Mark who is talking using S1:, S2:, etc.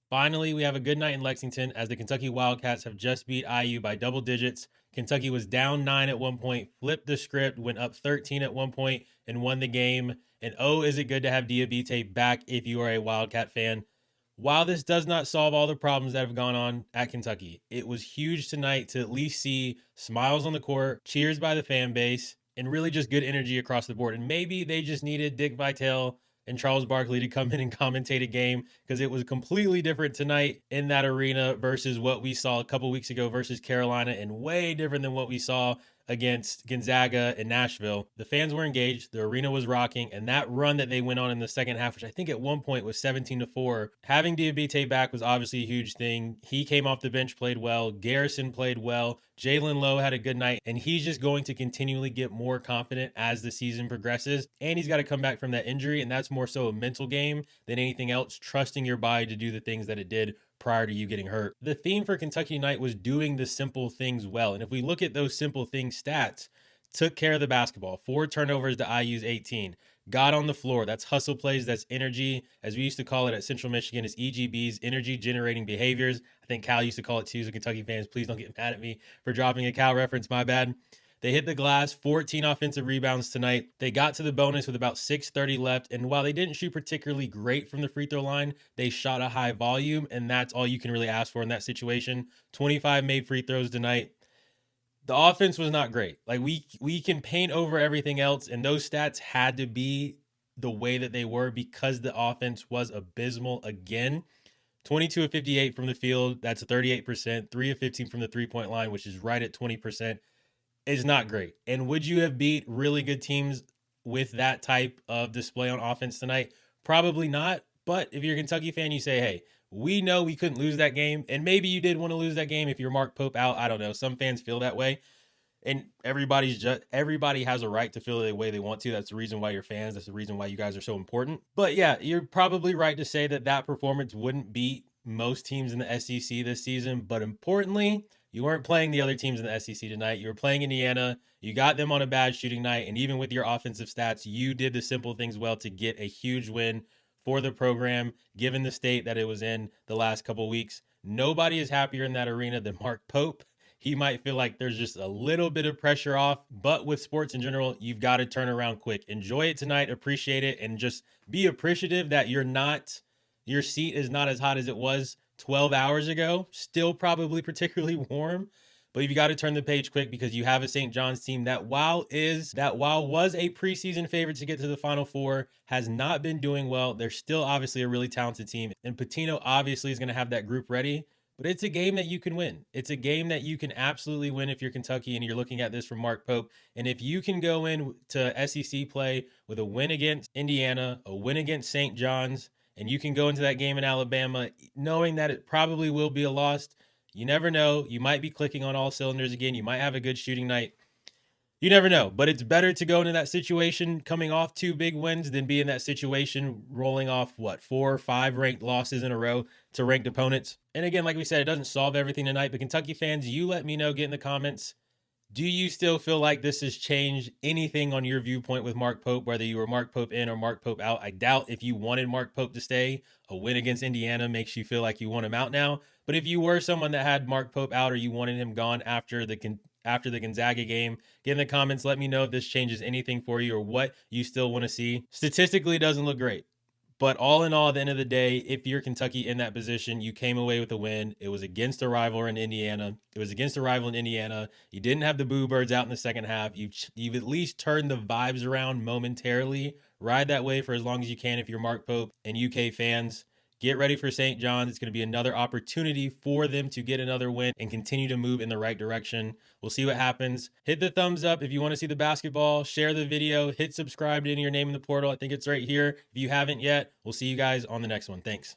S1: Finally, we have a good night in Lexington as the Kentucky Wildcats have just beat IU by double digits. Kentucky was down 9 at one point, flipped the script, went up 13 at one point, and won the game. And oh, is it good to have Diabite back if you are a Wildcat fan. While this does not solve all the problems that have gone on at Kentucky, it was huge tonight to at least see smiles on the court, cheers by the fan base, and really just good energy across the board. And maybe they just needed Dick Vitale and Charles Barkley to come in and commentate a game because it was completely different tonight in that arena versus what we saw a couple weeks ago versus Carolina, and way different than what we saw against Gonzaga and Nashville. The fans were engaged, the arena was rocking, and that run that they went on in the second half, which I think at one point was 17-4, having Diabite back was obviously a huge thing. He came off the bench, played well. Garrison played well. Jalen Lowe had a good night, and he's just going to continually get more confident as the season progresses. And he's got to come back from that injury, and that's more so a mental game than anything else, trusting your body to do the things that it did prior to you getting hurt. The theme for Kentucky tonight was doing the simple things well. And if we look at those simple things stats, took care of the basketball, 4 turnovers to IU's 18, got on the floor. That's hustle plays, that's energy. As we used to call it at Central Michigan, it's EGBs, energy generating behaviors. I think Cal used to call it too, so Kentucky fans, please don't get mad at me for dropping a Cal reference, my bad. They hit the glass, 14 offensive rebounds tonight. They got to the bonus with about 6:30 left, and while they didn't shoot particularly great from the free throw line, they shot a high volume, and that's all you can really ask for in that situation. 25 made free throws tonight. The offense was not great. Like we can paint over everything else, and those stats had to be the way that they were because the offense was abysmal again. 22 of 58 from the field, that's 38%. 3 of 15 from the three-point line, which is right at 20%. Is not great. And would you have beat really good teams with that type of display on offense tonight? Probably not. But if you're a Kentucky fan, you say, hey, we know we couldn't lose that game. And maybe you did want to lose that game if you're Mark Pope out. I don't know. Some fans feel that way. And everybody has a right to feel the way they want to. That's the reason why you're fans. That's the reason why you guys are so important. But yeah, you're probably right to say that performance wouldn't beat most teams in the SEC this season. But importantly, you weren't playing the other teams in the SEC tonight. You were playing Indiana. You got them on a bad shooting night. And even with your offensive stats, you did the simple things well to get a huge win for the program, given the state that it was in the last couple weeks. Nobody is happier in that arena than Mark Pope. He might feel like there's just a little bit of pressure off, but with sports in general, you've got to turn around quick. Enjoy it tonight, appreciate it, and just be appreciative that your seat is not as hot as it was 12 hours ago. Still probably particularly warm, but you've got to turn the page quick because you have a St. John's team that while was a preseason favorite to get to the Final Four, has not been doing well. They're still obviously a really talented team, and Pitino obviously is going to have that group ready. But it's a game that you can win. It's a game that you can absolutely win if you're Kentucky and you're looking at this from Mark Pope. And if you can go in to SEC play with a win against Indiana, a win against St. John's, and you can go into that game in Alabama knowing that it probably will be a loss, you never know. You might be clicking on all cylinders again. You might have a good shooting night. You never know, but it's better to go into that situation coming off 2 big wins than be in that situation rolling off, 4 or 5 ranked losses in a row to ranked opponents. And again, like we said, it doesn't solve everything tonight, but Kentucky fans, you let me know, get in the comments. Do you still feel like this has changed anything on your viewpoint with Mark Pope, whether you were Mark Pope in or Mark Pope out? I doubt if you wanted Mark Pope to stay, a win against Indiana makes you feel like you want him out now. But if you were someone that had Mark Pope out or you wanted him gone after the Gonzaga game, get in the comments. Let me know if this changes anything for you or what you still want to see. Statistically, it doesn't look great. But all in all, at the end of the day, if you're Kentucky in that position, you came away with a win. It was against a rival in Indiana. You didn't have the Boo Birds out in the second half. You've at least turned the vibes around momentarily. Ride that way for as long as you can if you're Mark Pope and UK fans. Get ready for St. John's. It's going to be another opportunity for them to get another win and continue to move in the right direction. We'll see what happens. Hit the thumbs up if you want to see the basketball. Share the video. Hit subscribe to enter your name in the portal. I think it's right here. If you haven't yet, we'll see you guys on the next one. Thanks.